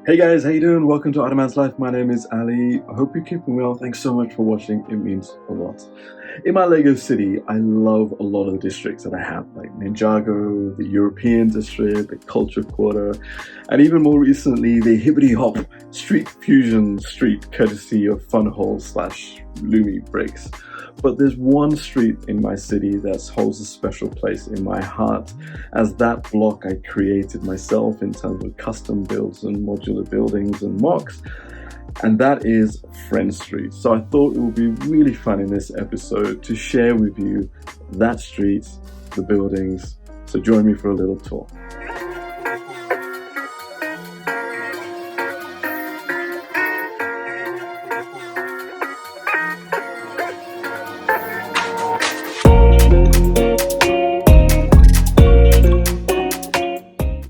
Hey guys, how you doing? Welcome to Ottoman's Life. My name is Ali. I hope you're keeping well. Thanks so much for watching. It means a lot. In my Lego city, I love a lot of the districts that I have, like Ninjago, the European district, the Culture Quarter, and even more recently, the Hibbity Hop Street Fusion Street, courtesy of Funhole / Lumi Breaks. But there's one street in my city that holds a special place in my heart, as that block I created myself in terms of custom builds and modular buildings and mocks, and that is Friend Street. So I thought it would be really fun in this episode to share with you that street, the buildings. So join me for a little tour.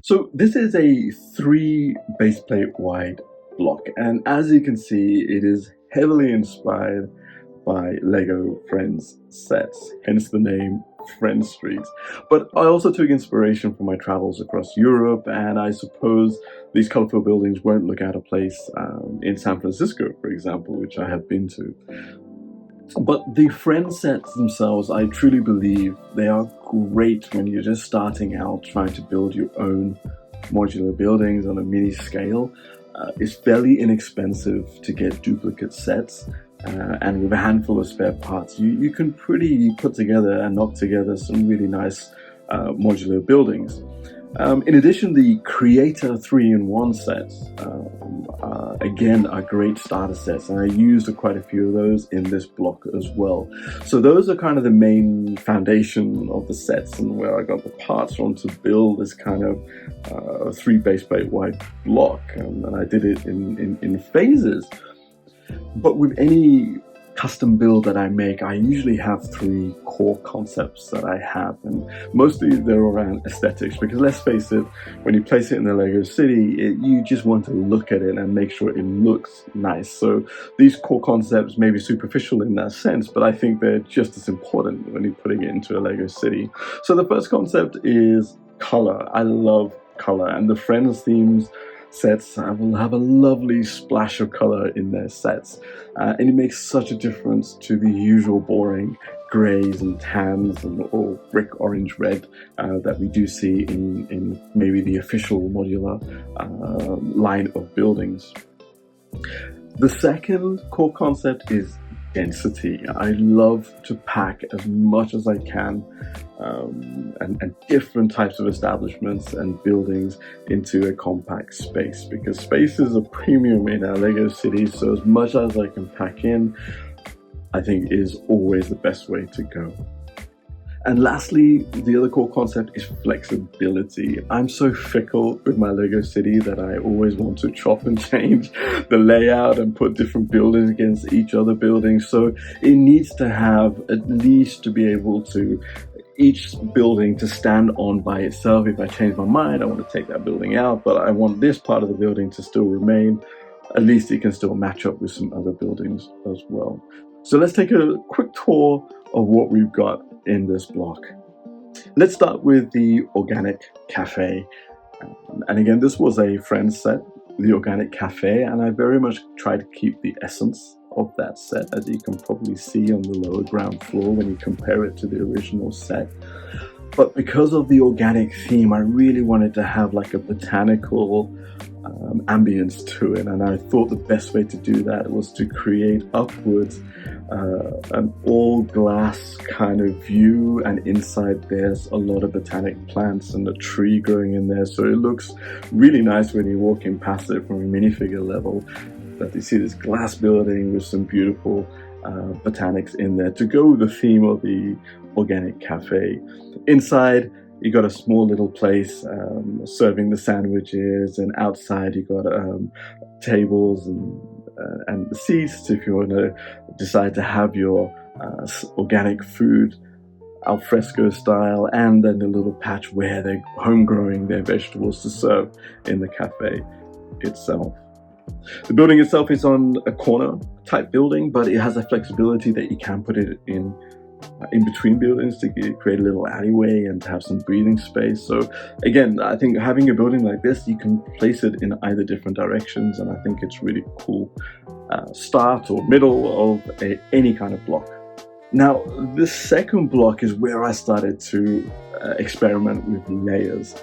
So this is a 3 base plate wide block, and as you can see, it is heavily inspired by Lego Friends sets, hence the name Friend Street. But I also took inspiration from my travels across Europe, and I suppose these colorful buildings won't look out of place in San Francisco, for example, which I have been to. But the friend sets themselves, I truly believe they are great when you're just starting out trying to build your own modular buildings on a mini scale. It's fairly inexpensive to get duplicate sets, and with a handful of spare parts, you can pretty put together and knock together some really nice modular buildings. In addition, the Creator 3-in-1 sets, again, are great starter sets, and I used quite a few of those in this block as well. So those are kind of the main foundation of the sets and where I got the parts from to build this kind of 3 base plate wide block, and I did it in phases. But with any custom build that I make, I usually have 3 core concepts that I have, and mostly they're around aesthetics, because let's face it, when you place it in the Lego city, you just want to look at it and make sure it looks nice. So these core concepts may be superficial in that sense, but I think they're just as important when you're putting it into a Lego city. So the first concept is color. I love color, and the Friends themes sets will have a lovely splash of color in their sets, and it makes such a difference to the usual boring grays and tans and or brick orange red that we do see in maybe the official modular line of buildings. The second core concept is density. I love to pack as much as I can and different types of establishments and buildings into a compact space, because space is a premium in our Lego cities. So as much as I can pack in, I think is always the best way to go. And lastly, the other core concept is flexibility. I'm so fickle with my Lego city that I always want to chop and change the layout and put different buildings against each other building. So it needs to have at least to be able to each building to stand on by itself. If I change my mind, I want to take that building out, but I want this part of the building to still remain. At least it can still match up with some other buildings as well. So let's take a quick tour of what we've got in this block. Let's start with the Organic Cafe. And again, this was a Friends set, the Organic Cafe, and I very much tried to keep the essence of that set, as you can probably see on the lower ground floor when you compare it to the original set. But because of the organic theme, I really wanted to have like a botanical ambience to it, and I thought the best way to do that was to create upwards an all glass kind of view, and inside there's a lot of botanic plants and a tree growing in there, so it looks really nice when you're walking past it from a minifigure level, that you see this glass building with some beautiful botanics in there to go with the theme of the Organic Cafe. Inside, you got a small little place serving the sandwiches, and outside you got tables and seats if you want to decide to have your organic food al fresco style, and then a little patch where they're home growing their vegetables to serve in the cafe itself. The building itself is on a corner type building, but it has a flexibility that you can put it in in between buildings to create a little alleyway and to have some breathing space. So again, I think having a building like this, you can place it in either different directions, and I think it's really cool start or middle of any kind of block. Now, the second block is where I started to experiment with layers.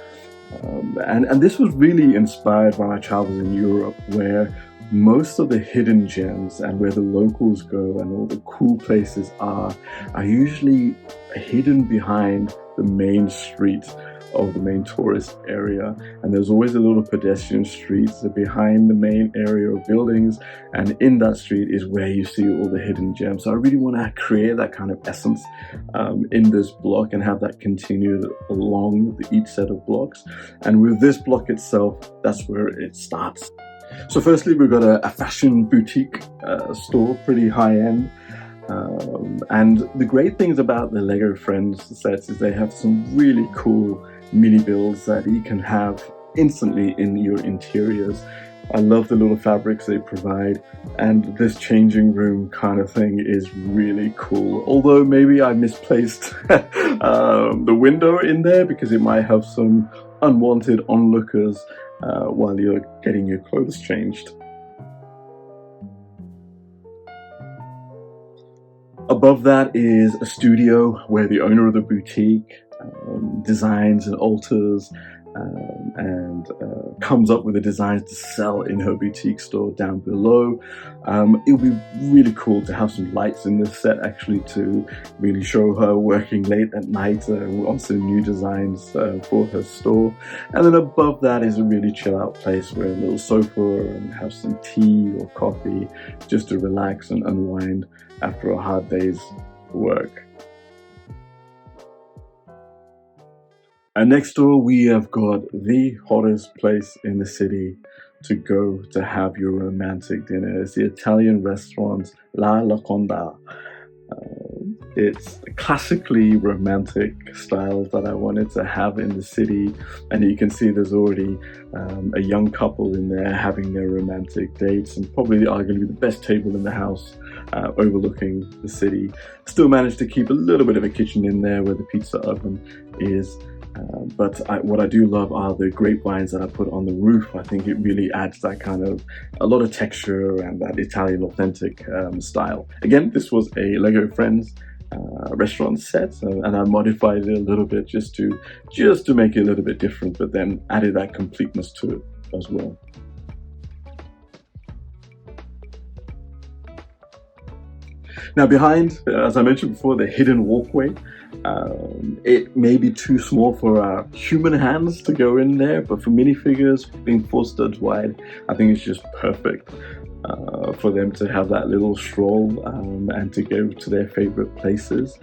And this was really inspired by my travels in Europe, where most of the hidden gems and where the locals go and all the cool places are usually hidden behind the main street of the main tourist area. And there's always a little pedestrian street behind the main area of buildings, and in that street is where you see all the hidden gems. So I really want to create that kind of essence in this block and have that continued along each set of blocks. And with this block itself, that's where it starts. So firstly, we've got a fashion boutique store, pretty high-end. And the great things about the Lego Friends sets is they have some really cool mini builds that you can have instantly in your interiors. I love the little fabrics they provide, and this changing room kind of thing is really cool. Although maybe I misplaced the window in there because it might have some unwanted onlookers while you're getting your clothes changed. Above that is a studio where the owner of the boutique designs and alters and comes up with the designs to sell in her boutique store down below. It would be really cool to have some lights in this set actually to really show her working late at night on some new designs for her store. And then above that is a really chill out place where a little sofa and have some tea or coffee just to relax and unwind after a hard day's work. And next door we have got the hottest place in the city to go to have your romantic dinner. It's the Italian restaurant La Laconda. It's classically romantic styles that I wanted to have in the city, and you can see there's already a young couple in there having their romantic dates, and probably arguably the best table in the house overlooking the city. Still managed to keep a little bit of a kitchen in there where the pizza oven is. But what I do love are the grapevines that I put on the roof. I think it really adds that kind of a lot of texture and that Italian authentic style. Again, this was a Lego Friends restaurant set, and I modified it a little bit just to make it a little bit different, but then added that completeness to it as well. Now behind, as I mentioned before, the hidden walkway. It may be too small for human hands to go in there, but for minifigures, being 4 studs wide, I think it's just perfect for them to have that little stroll and to go to their favorite places.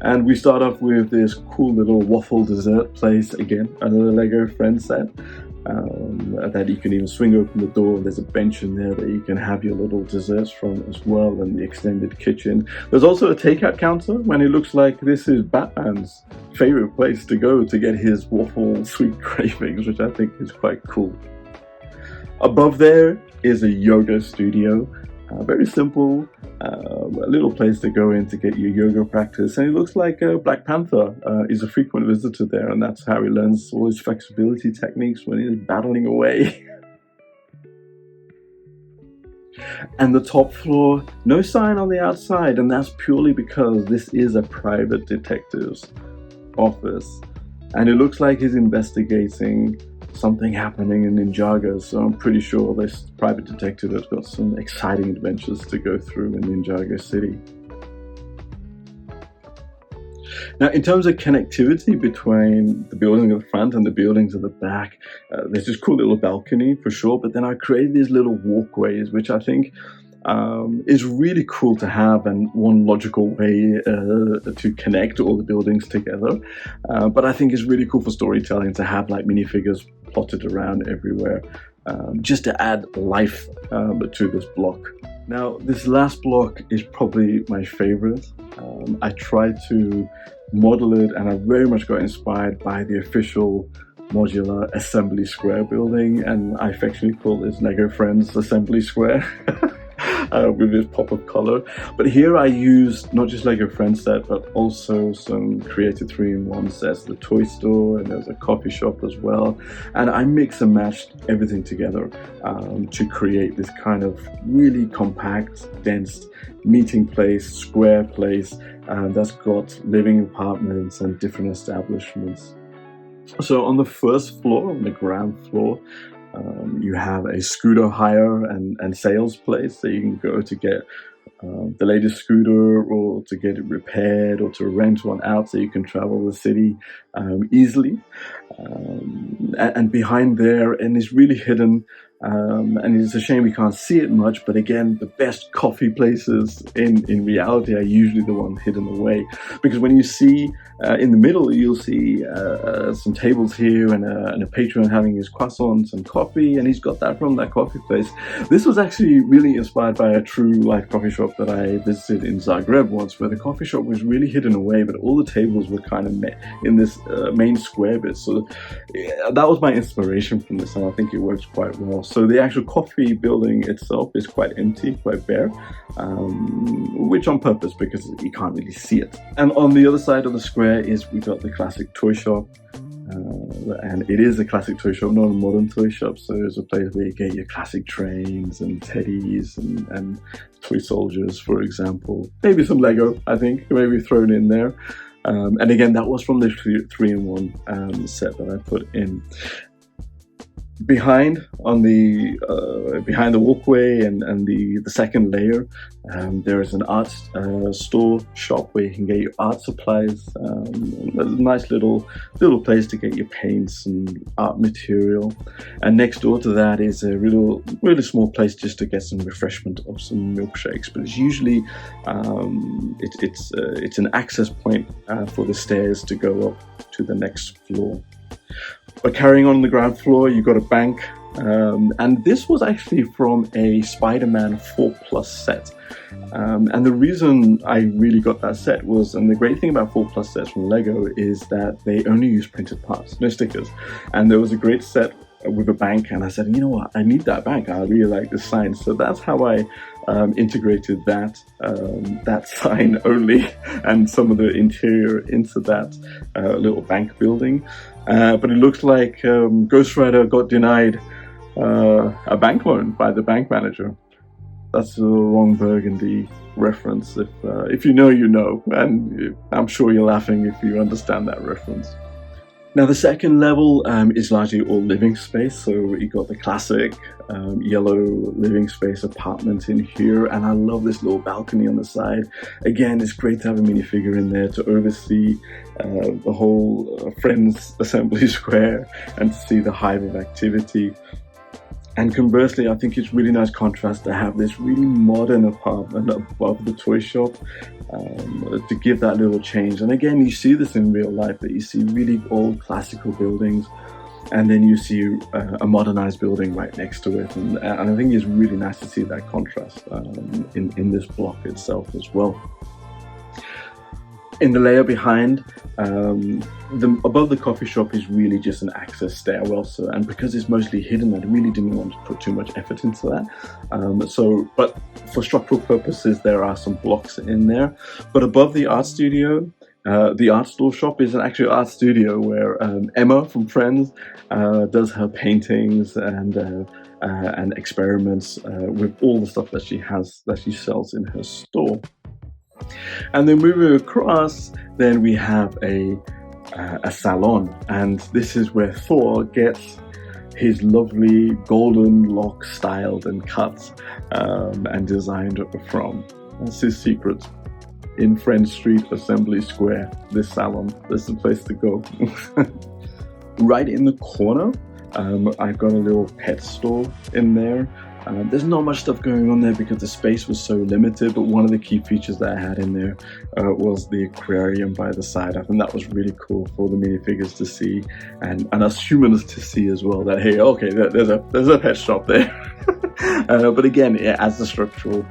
And we start off with this cool little waffle dessert place, again, another Lego Friends set. That you can even swing open the door. There's a bench in there that you can have your little desserts from as well, and the extended kitchen. There's also a takeout counter, when it looks like this is Batman's favorite place to go to get his waffle sweet cravings, which I think is quite cool. Above there is a yoga studio. Very simple, a little place to go in to get your yoga practice, and it looks like Black Panther is a frequent visitor there, and that's how he learns all his flexibility techniques when he's battling away. And the top floor, no sign on the outside, and that's purely because this is a private detective's office, and it looks like he's investigating something happening in Ninjago, so I'm pretty sure this private detective has got some exciting adventures to go through in Ninjago City. Now, in terms of connectivity between the building at the front and the buildings at the back, there's this cool little balcony for sure, but then I created these little walkways, which I think is really cool to have, and one logical way to connect all the buildings together. But I think it's really cool for storytelling to have like minifigures plotted around everywhere, just to add life to this block. Now, this last block is probably my favorite. I tried to model it, and I very much got inspired by the official Modular Assembly Square building, and I affectionately call this Lego Friends Assembly Square. with this pop of color. But here I used not just Lego Friends set, but also some creative 3-in-1 sets, the toy store, and there's a coffee shop as well. And I mixed and matched everything together to create this kind of really compact, dense meeting place, square place that's got living apartments and different establishments. So on the first floor, on the ground floor, you have a scooter hire and sales place that you can go to get the latest scooter, or to get it repaired, or to rent one out so you can travel the city easily. And behind there, and it's really hidden, and it's a shame we can't see it much, but again, the best coffee places in reality are usually the ones hidden away. Because when you see in the middle, you'll see some tables here and a patron having his croissants and coffee, and he's got that from that coffee place. This was actually really inspired by a true life coffee shop that I visited in Zagreb once, where the coffee shop was really hidden away, but all the tables were kind of in this main square bit. So that was my inspiration from this, and I think it works quite well. So the actual coffee building itself is quite empty, quite bare, which on purpose, because you can't really see it. And on the other side of the square we got the classic toy shop, and it is a classic toy shop, not a modern toy shop. So it's a place where you get your classic trains and teddies and toy soldiers, for example. Maybe some Lego, I think, maybe thrown in there. And again, that was from the 3-in-1 set that I put in. Behind the walkway and the second layer, there is an art store shop where you can get your art supplies. A nice little place to get your paints and art material. And next door to that is a really small place just to get some refreshment of some milkshakes. But it's usually it's an access point for the stairs to go up to the next floor. But carrying on the ground floor, you've got a bank, and this was actually from a Spider-Man 4+ set. And the reason I really got that set was, and the great thing about 4+ sets from Lego is that they only use printed parts, no stickers. And there was a great set with a bank, and I said, you know what, I need that bank. I really like this sign. So that's how I integrated that sign only and some of the interior into that little bank building. But it looks like Ghost Rider got denied a bank loan by the bank manager. That's a Ron Burgundy reference. If you know, you know, and I'm sure you're laughing if you understand that reference. Now the second level is largely all living space, so you got the classic yellow living space apartment in here, and I love this little balcony on the side. Again, it's great to have a minifigure in there to oversee the whole Friends Assembly Square and to see the hive of activity. And conversely, I think it's really nice contrast to have this really modern apartment above the toy shop to give that little change. And again, you see this in real life, that you see really old classical buildings, and then you see a modernized building right next to it. And I think it's really nice to see that contrast in this block itself as well. In the layer behind, above the coffee shop is really just an access stairwell. So, and because it's mostly hidden, I really didn't want to put too much effort into that. But for structural purposes, there are some blocks in there. But above the art studio, the art store shop is an actual art studio where Emma from Friends does her paintings and experiments with all the stuff that she sells in her store. And then moving across, then we have a salon, and this is where Thor gets his lovely golden lock styled and cut and designed from. That's his secret. In Friends Street Assembly Square, this salon, this is the place to go. Right in the corner, I've got a little pet store in there. There's not much stuff going on there because the space was so limited, but one of the key features that I had in there was the aquarium by the side. I think that was really cool for the minifigures to see, and us humans to see as well, that hey, okay, there's a pet shop there. But again, it adds a structural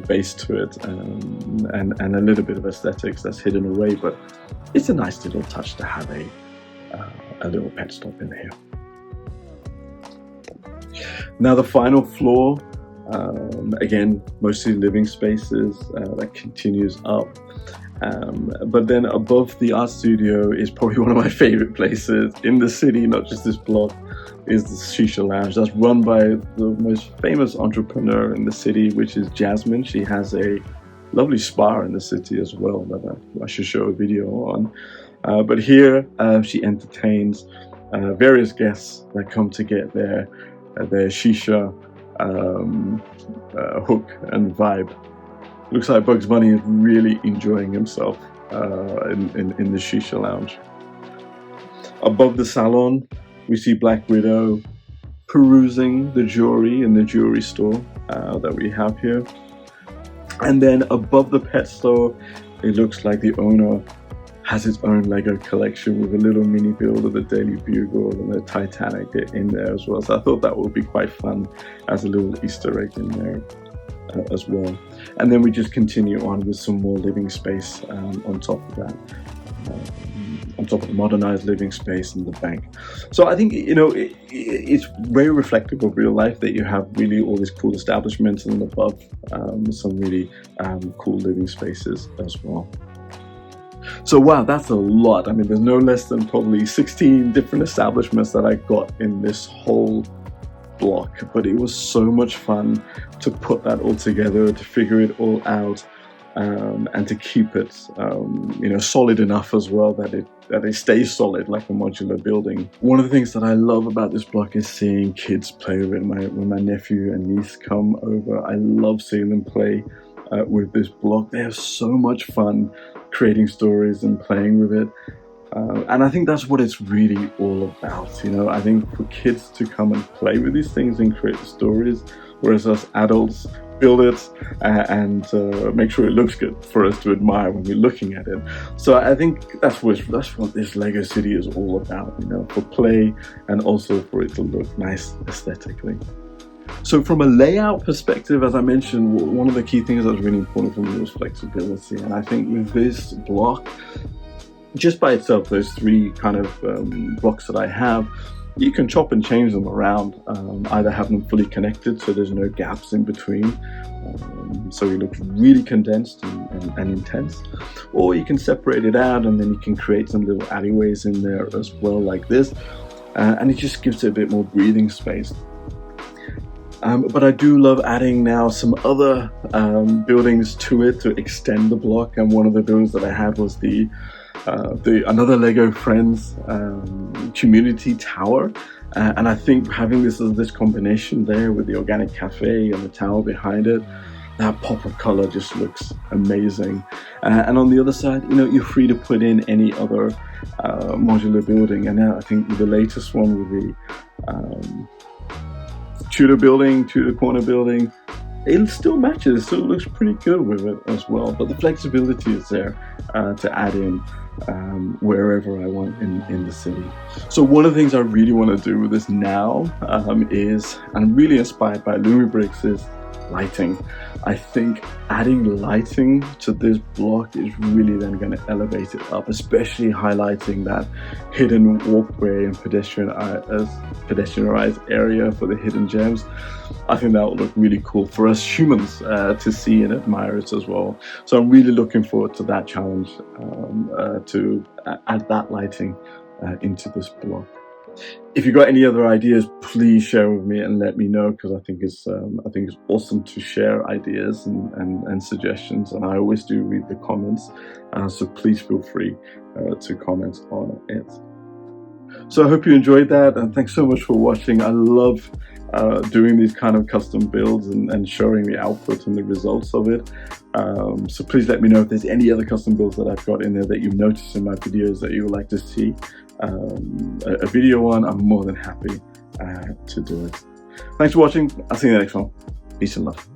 base to it, and a little bit of aesthetics that's hidden away, but it's a nice little touch to have a little pet stop in here. Now the final floor Again, mostly living spaces that continues up. But then above the art studio is probably one of my favorite places in the city, not just this block, is the Shisha Lounge. That's run by the most famous entrepreneur in the city, which is Jasmine. She has a lovely spa in the city as well that I should show a video on. But here she entertains various guests that come to get their Shisha hook and vibe. Looks like Bugs Bunny is really enjoying himself in the Shisha Lounge. Above the salon, we see Black Widow perusing the jewelry in the jewelry store that we have here. And then above the pet store, it looks like the owner has its own Lego collection with a little mini build of the Daily Bugle and the Titanic in there as well. So I thought that would be quite fun as a little Easter egg in there as well. And then we just continue on with some more living space on top of that. On top of the modernized living space and the bank. So I think, you know, it's very reflective of real life that you have really all these cool establishments and above some really cool living spaces as well. So wow, that's a lot. I mean, there's no less than probably 16 different establishments that I got in this whole block, but it was so much fun to put that all together, to figure it all out. And to keep it, you know, solid enough as well that it stays solid like a modular building. One of the things that I love about this block is seeing kids play with it. When my nephew and niece come over, I love seeing them play with this block. They have so much fun creating stories and playing with it. And I think that's what it's really all about. You know, I think for kids to come and play with these things and create the stories, whereas us adults build it and make sure it looks good for us to admire when we're looking at it. So I think that's what this Lego City is all about, you know, for play and also for it to look nice aesthetically. So from a layout perspective, as I mentioned, one of the key things that was really important for me was flexibility. And I think with this block, just by itself, those three kind of blocks that I have, you can chop and change them around, either have them fully connected so there's no gaps in between, so it looks really condensed and intense, or you can separate it out and then you can create some little alleyways in there as well like this, and it just gives it a bit more breathing space. But I do love adding now some other buildings to it to extend the block, and one of the buildings that I had was another Lego Friends community tower, and I think having this combination there with the organic cafe and the tower behind it, that pop of color just looks amazing. And on the other side, you know, you're free to put in any other modular building, and now I think with the latest one with the Tudor corner building, it still matches, it still looks pretty good with it as well, but the flexibility is there to add in wherever I want in the city. So one of the things I really want to do with this now is, I'm really inspired by Lumibricks, is lighting. I think adding lighting to this block is really then going to elevate it up, especially highlighting that hidden walkway and pedestrianized area for the hidden gems. I think that will look really cool for us humans to see and admire it as well. So I'm really looking forward to that challenge, to add that lighting into this block. If you got any other ideas, please share with me and let me know, because I think it's awesome to share ideas and suggestions, and I always do read the comments, so please feel free to comment on it. So I hope you enjoyed that, and thanks so much for watching. I love doing these kind of custom builds and showing the output and the results of it. So please let me know if there's any other custom builds that I've got in there that you've noticed in my videos that you would like to see a video on. I'm more than happy to do it. Thanks for watching. I'll see you in the next one. Peace and love.